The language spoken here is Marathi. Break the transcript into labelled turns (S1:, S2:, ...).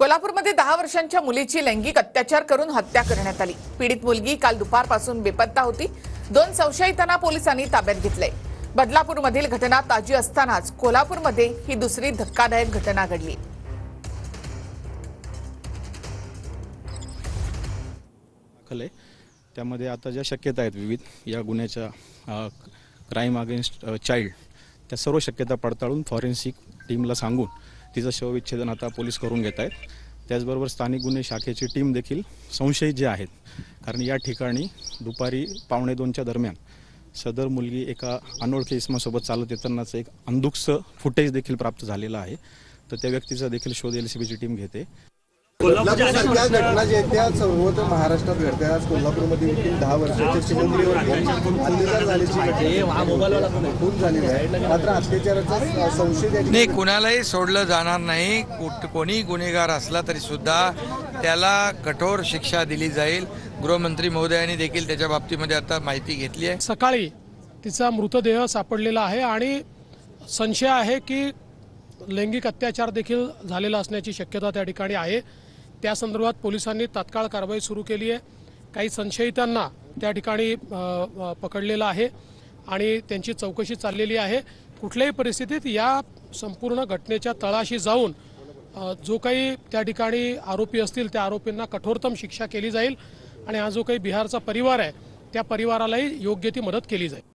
S1: कोल्हापूरमध्ये 10 वर्षांच्या मुलीची लैंगिक अत्याचार करून हत्या करण्यात आली। पीडित मुलगी काल दुपारपासून बेपत्ता होती। 2 संशयितांना पोलिसांनी ताब्यात घेतले। बदलापूरमधील घटना ताजी असतानाच कोल्हापूरमध्ये ही दुसरी धक्कादायक घटना घडली।
S2: त्यामध्ये आता ज्या शक्यता आहेत विविध या गुन्ह्याच्या क्राइम अगेन्स्ट चाइल्ड त्या सर्व शक्यता पडताळून फॉरेन्सिक टीमला सांगून तिचं शवविच्छेदन आता पोलीस करून घेत आहेत। त्याचबरोबर स्थानिक गुन्हे शाखेची टीम देखील संशयित जे आहेत, कारण या ठिकाणी दुपारी 1:45च्या दरम्यान सदर मुलगी एका अनोळखी इसमासोबत चालत येतानाचं एक अंधुकसं फुटेज देखील प्राप्त झालेलं आहे। तर त्या व्यक्तीचा देखील शोध एलसीबीची टीम घेते।
S3: कोल्हापूरसारख्या घटना जे त्या सर्वत्र महाराष्ट्रात घडतात। आज कोल्हापूरमध्ये देखील 10 वर्षाच्या चिमुकलीवरती अत्याचार झाल्याची घटना खून झाली आहे। मात्र अत्याचाराचा संशय
S4: नाही, कुणालाही सोडलं जाणार नाही। कोणी गुन्हेगार असला तरी सुद्धा त्याला कठोर शिक्षा दिली जाईल। गृहमंत्री महोदयांनी देखील त्याच्या बाबतीमध्ये आता माहिती घेतली आहे।
S5: सकाळी तिचा मृतदेह सापडलेला आहे आणि संशय आहे की लैंगिक अत्याचार देखील झालेला असण्याची शक्यता त्या ठिकाणी आहे। त्या संदर्भात पोलिसांनी तात्काळ कारवाई सुरू केली आहे। काही संशयितांना त्या ठिकाणी पकडलेलं आहे आणि त्यांची चौकशी चाललेली आहे। कुठल्याही परिस्थितीत या संपूर्ण घटनेच्या तळाशी जाऊन जो काही त्या ठिकाणी आरोपी असतील त्या आरोपींना कठोरतम शिक्षा केली जाईल आणि हा जो काही बिहारचा परिवार आहे त्या परिवारालाही योग्य ती मदत केली जाईल।